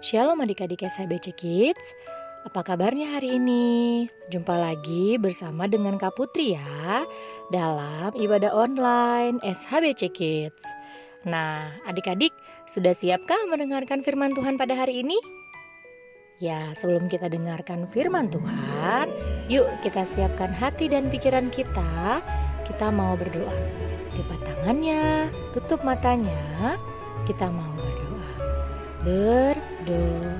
Shalom adik-adik SHBC Kids. Apa kabarnya hari ini? Jumpa lagi bersama dengan Kak Putri ya dalam ibadah online SHBC Kids. Nah, adik-adik sudah siapkah mendengarkan firman Tuhan pada hari ini? Ya, sebelum kita dengarkan firman Tuhan, yuk kita siapkan hati dan pikiran kita. Kita mau berdoa. Lipat tangannya, tutup matanya. Kita mau berdoa. Berdoa.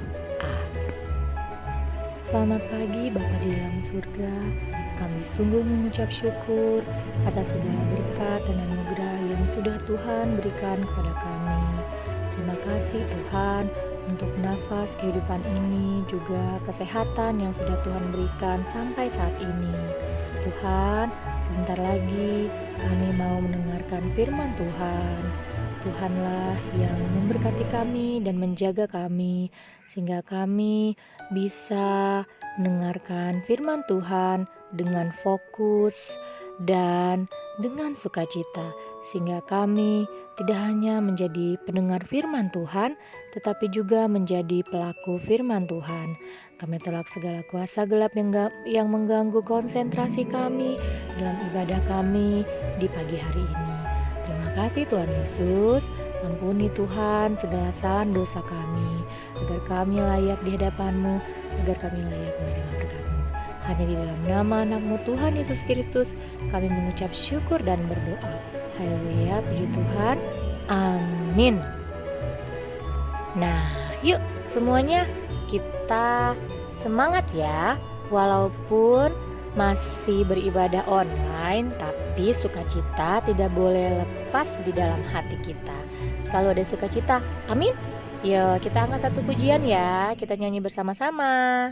Selamat pagi Bapa di dalam surga. Kami sungguh mengucap syukur atas segala berkat dan anugerah yang sudah Tuhan berikan kepada kami. Terima kasih Tuhan untuk nafas kehidupan ini, juga kesehatan yang sudah Tuhan berikan sampai saat ini. Tuhan, sebentar lagi kami mau mendengarkan firman Tuhan. Tuhanlah yang memberkati kami dan menjaga kami, sehingga kami bisa mendengarkan firman Tuhan dengan fokus dan dengan sukacita, sehingga kami tidak hanya menjadi pendengar firman Tuhan, tetapi juga menjadi pelaku firman Tuhan. Kami tolak segala kuasa gelap yang mengganggu konsentrasi kami dalam ibadah kami di pagi hari ini. Terima kasih Tuhan Yesus. Ampuni Tuhan segala salah dosa kami, agar kami layak di hadapan-Mu, agar kami layak menerima berkat-Mu. Hanya di dalam nama anak-Mu Tuhan Yesus Kristus kami mengucap syukur dan berdoa. Haleluya, puji Tuhan. Amin. Nah, yuk semuanya kita semangat ya. Walaupun masih beribadah online, tapi sukacita tidak boleh lepas di dalam hati kita. Selalu ada sukacita. Amin. Yuk kita angkat satu pujian ya. Kita nyanyi bersama-sama.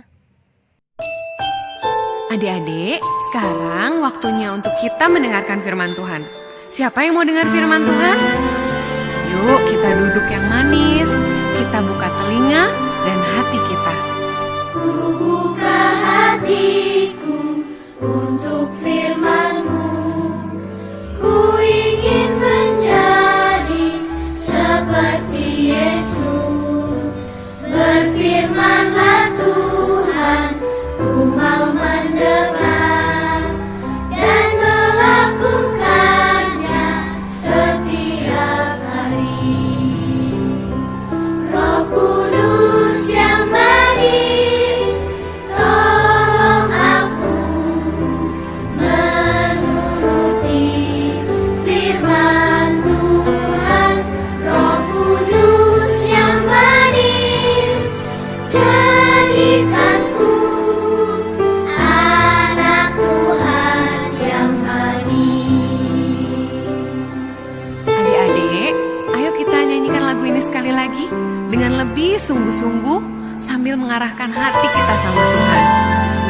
Adik-adik, sekarang waktunya untuk kita mendengarkan firman Tuhan. Siapa yang mau dengar firman Tuhan? Yuk kita duduk yang manis, kita buka telinga dan hati kita. Ku buka hatiku untuk firman-Mu. Ku ingin menjadi seperti Yesus. Berfirmanlah Tuhan, ku mau mendengar dan melakukannya setiap hari. Roh Kudus yang manis, tolong aku menuruti firman Tuhan. Roh Kudus yang manis, jadikanku anak Tuhan yang manis. Adik-adik, ayo kita nyanyikan lagu ini sekali lagi dengan lebih sungguh-sungguh sambil mengarahkan hati kita sama Tuhan.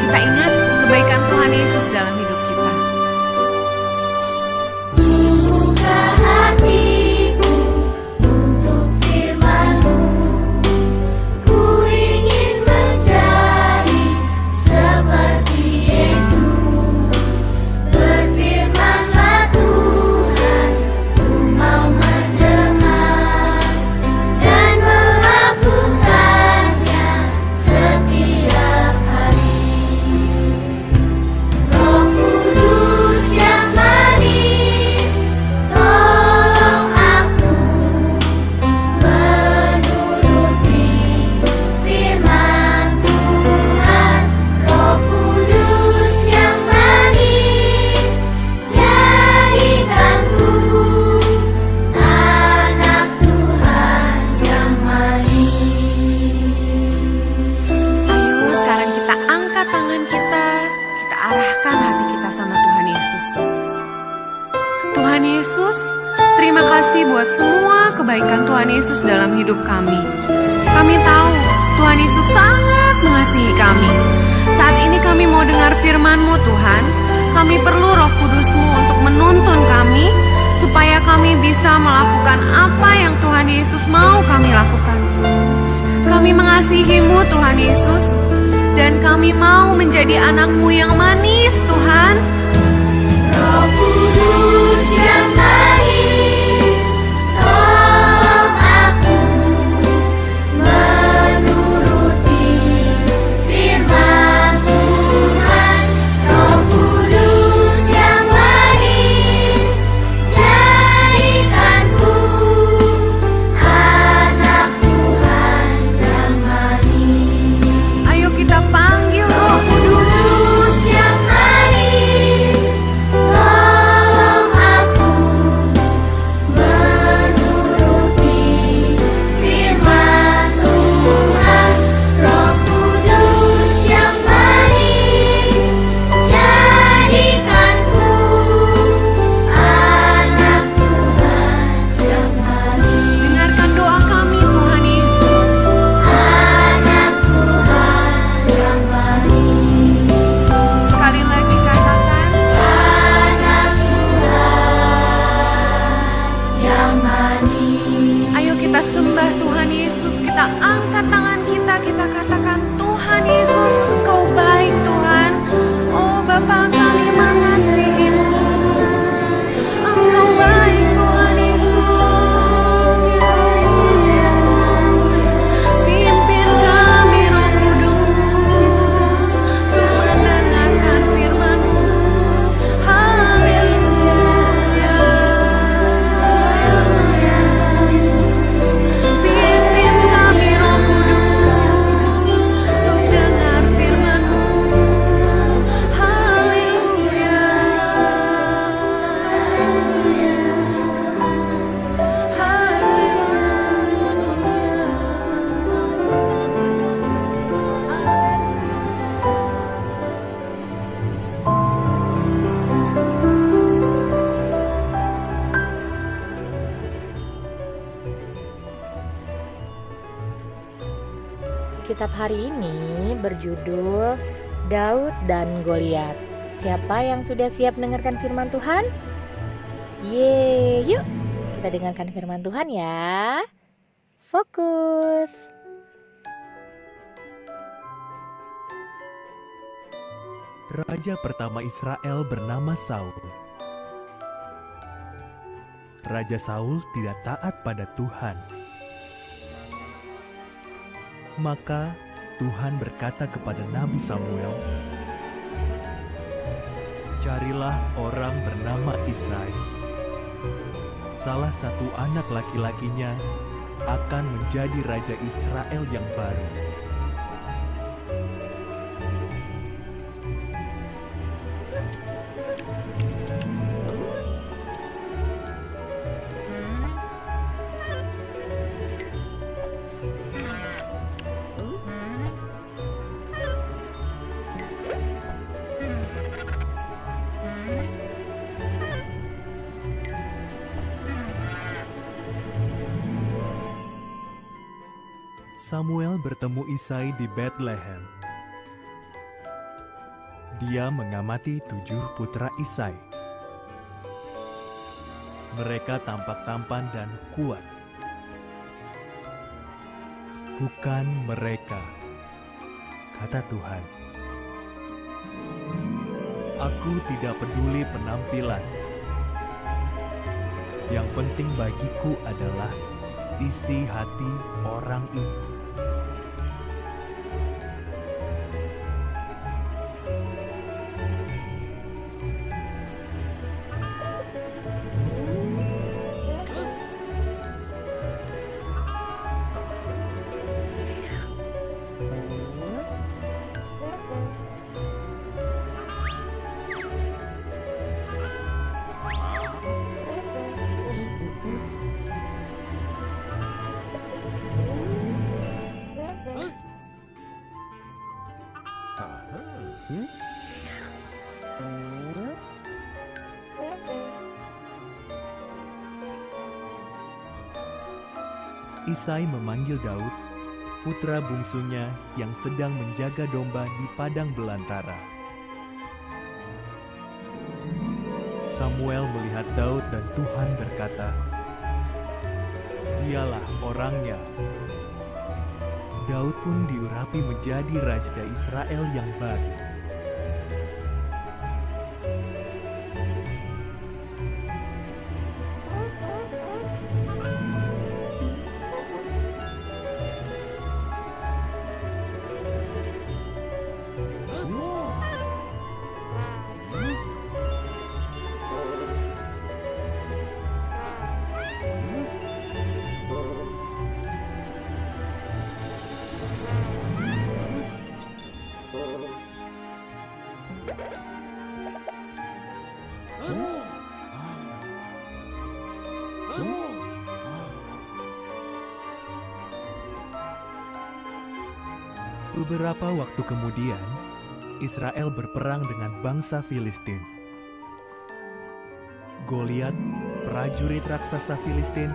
Kita ingat kebaikan Tuhan Yesus dalam hidup kita. Buka hatiku untuk firman-Mu. Ku ingin menjadi seperti Yesus. Berfirmanlah Tuhan, ku mau mendengar dan melakukannya setiap hari. Roh Kudus yang manis, tolong aku menuruti firman Tuhan. Roh Kudus yang manis, jadikanku anak Tuhan yang manis. Ayo sekarang kita angkat tangan kita arahkan hati kita sama Tuhan Yesus. Tuhan Yesus, terima kasih buat semua kebaikan Tuhan Yesus dalam hidup kami. Kami tahu Tuhan Yesus sangat mengasihi kami. Saat ini kami mau dengar firman-Mu Tuhan. Kami perlu Roh Kudus-Mu untuk menuntun kami, supaya kami bisa melakukan apa yang Tuhan Yesus mau kami lakukan. Kami mengasihi-Mu Tuhan Yesus, dan kami mau menjadi anak-Mu yang manis Tuhan. Roh Kudus yang manis, tolong aku menuruti kita katakan, Tuhan Yesus, Engkau baik Tuhan. Oh Bapa, kami mengasihi-Mu. Engkau baik Tuhan Yesus. Pimpin kami Roh Kudus untuk mendengarkan firman-Mu. Haleluya. Pimpin kami Roh Kudus untuk dengar firman-Mu. Haleluya. Kitab hari ini berjudul Daud dan Goliat. Siapa yang sudah siap mendengarkan firman Tuhan? Yuk kita dengarkan firman Tuhan ya. Fokus. Raja pertama Israel bernama Saul. Raja Saul tidak taat pada Tuhan. Maka Tuhan berkata kepada Nabi Samuel, "Carilah orang bernama Isai. Salah satu anak laki-lakinya akan menjadi raja Israel yang baru." Samuel bertemu Isai di Bethlehem. Dia mengamati 7 putra Isai. Mereka tampak tampan dan kuat. "Bukan mereka," kata Tuhan. "Aku tidak peduli penampilan. Yang penting bagiku adalah isi hati orang itu." Isai memanggil Daud, putra bungsunya yang sedang menjaga domba di padang belantara. Samuel melihat Daud dan Tuhan berkata, "Dialah orangnya." Daud pun diurapi menjadi raja Israel yang baru. Beberapa waktu kemudian, Israel berperang dengan bangsa Filistin. Goliat, prajurit raksasa Filistin,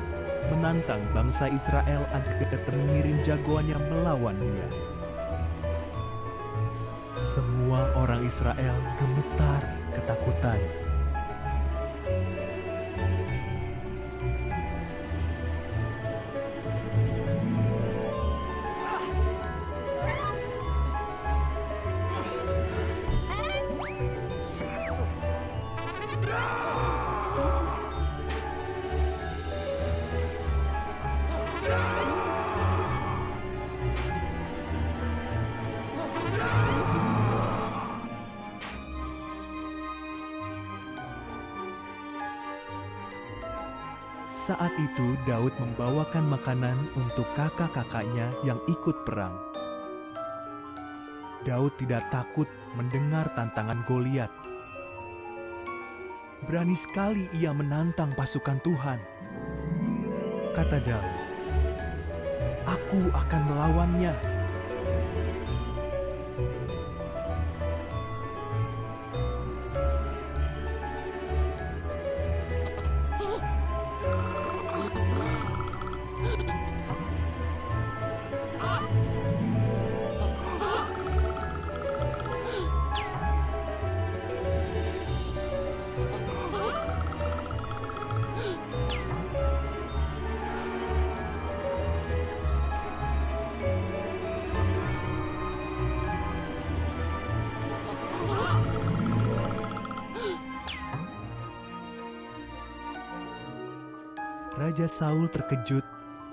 menantang bangsa Israel agar mengirim jagoannya melawan dia. Semua orang Israel gemetar ketakutan. Saat itu Daud membawakan makanan untuk kakak-kakaknya yang ikut perang. Daud tidak takut mendengar tantangan Goliat. Berani sekali ia menantang pasukan Tuhan. Kata Daud, "Aku akan melawannya." Raja Saul terkejut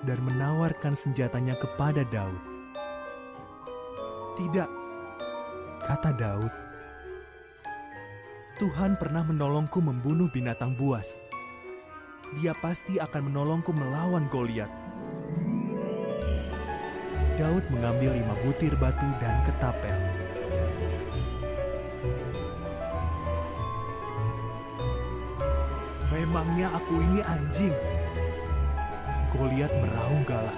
dan menawarkan senjatanya kepada Daud. "Tidak," kata Daud. "Tuhan pernah menolongku membunuh binatang buas. Dia pasti akan menolongku melawan Goliat." Daud mengambil 5 butir batu dan ketapel. "Memangnya aku ini anjing?" Goliat meraung galak.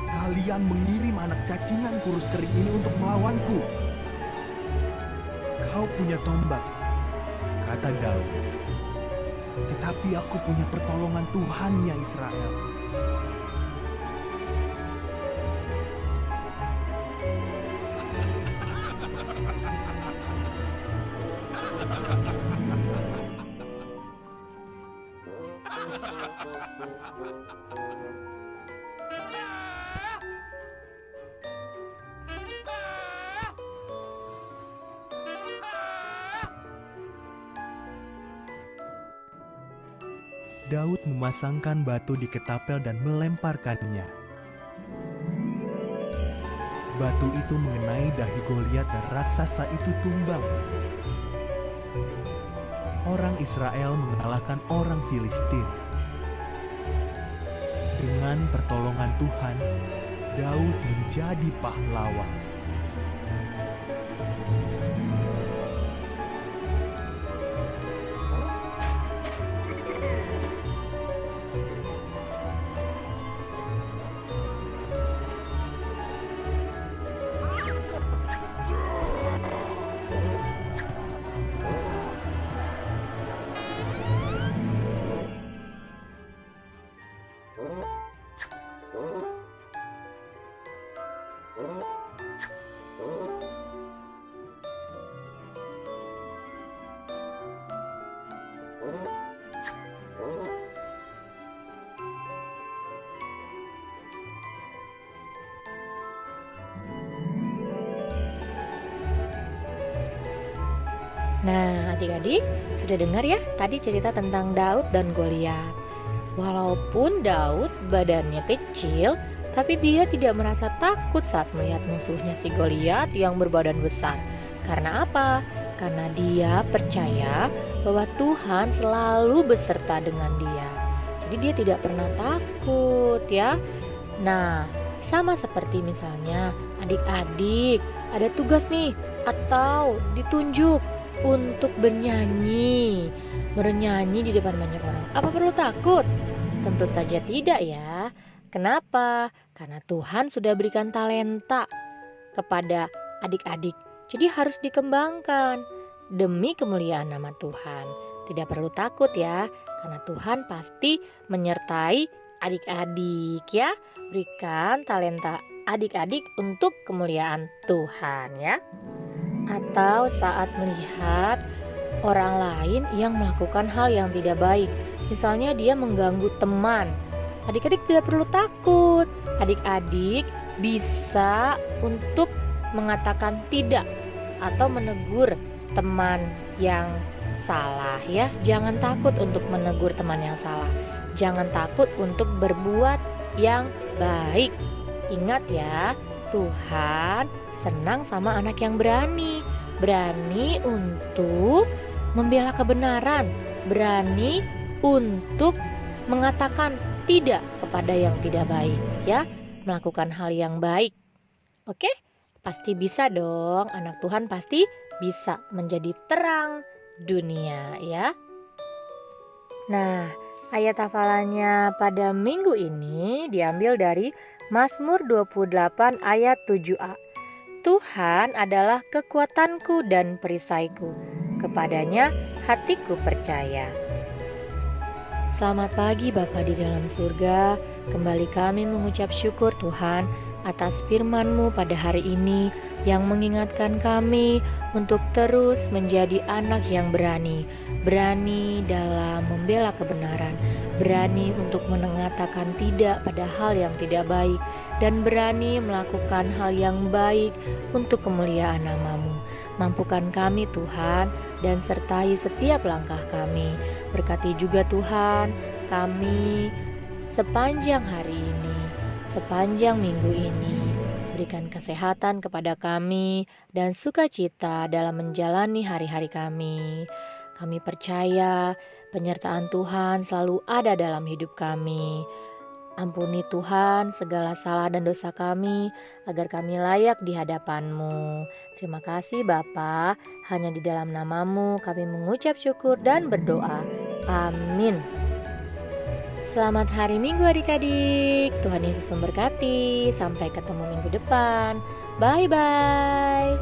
"Kalian mengirim anak cacingan kurus kering ini untuk melawanku. Kau punya tombak," kata Daud. "Tetapi aku punya pertolongan Tuhannya Israel." Daud memasangkan batu di ketapel dan melemparkannya. Batu itu mengenai dahi Goliat dan raksasa itu tumbang. Orang Israel mengalahkan orang Filistin. Dengan pertolongan Tuhan, Daud menjadi pahlawan. Nah, adik-adik sudah dengar ya tadi cerita tentang Daud dan Goliat. Walaupun Daud badannya kecil, tapi dia tidak merasa takut saat melihat musuhnya si Goliat yang berbadan besar. Karena apa? Karena dia percaya bahwa Tuhan selalu beserta dengan dia. Jadi dia tidak pernah takut ya. Nah, sama seperti misalnya adik-adik ada tugas nih atau ditunjuk untuk bernyanyi di depan banyak orang. Apa perlu takut? Tentu saja tidak ya. Kenapa? Karena Tuhan sudah berikan talenta kepada adik-adik. Jadi harus dikembangkan demi kemuliaan nama Tuhan. Tidak perlu takut ya, karena Tuhan pasti menyertai adik-adik ya. Berikan talenta adik-adik untuk kemuliaan Tuhan ya. Atau saat melihat orang lain yang melakukan hal yang tidak baik, misalnya dia mengganggu teman, adik-adik tidak perlu takut. Adik-adik bisa untuk mengatakan tidak atau menegur teman yang salah ya. Jangan takut untuk menegur teman yang salah. Jangan takut untuk berbuat yang baik. Ingat ya, Tuhan senang sama anak yang berani. Berani untuk membela kebenaran, berani untuk mengatakan tidak kepada yang tidak baik, ya, melakukan hal yang baik. Oke? Pasti bisa dong, anak Tuhan pasti bisa menjadi terang dunia, ya. Nah, ayat hafalannya pada minggu ini diambil dari Mazmur 28 ayat 7a. Tuhan adalah kekuatanku dan perisaiku, kepadanya hatiku percaya. Selamat pagi Bapa di dalam surga, kembali kami mengucap syukur Tuhan atas firman-Mu pada hari ini yang mengingatkan kami untuk terus menjadi anak yang berani dalam membela kebenaran, berani untuk mengatakan tidak pada hal yang tidak baik, dan berani melakukan hal yang baik untuk kemuliaan nama-Mu. Mampukan kami Tuhan, dan sertai setiap langkah kami. Berkati juga Tuhan kami sepanjang hari ini, sepanjang minggu ini. Berikan kesehatan kepada kami dan sukacita dalam menjalani hari-hari kami. Kami percaya penyertaan Tuhan selalu ada dalam hidup kami. Ampuni Tuhan segala salah dan dosa kami, agar kami layak di hadapan-Mu. Terima kasih Bapa, hanya di dalam nama-Mu kami mengucap syukur dan berdoa. Amin. Selamat hari Minggu adik-adik. Tuhan Yesus memberkati. Sampai ketemu minggu depan. Bye-bye.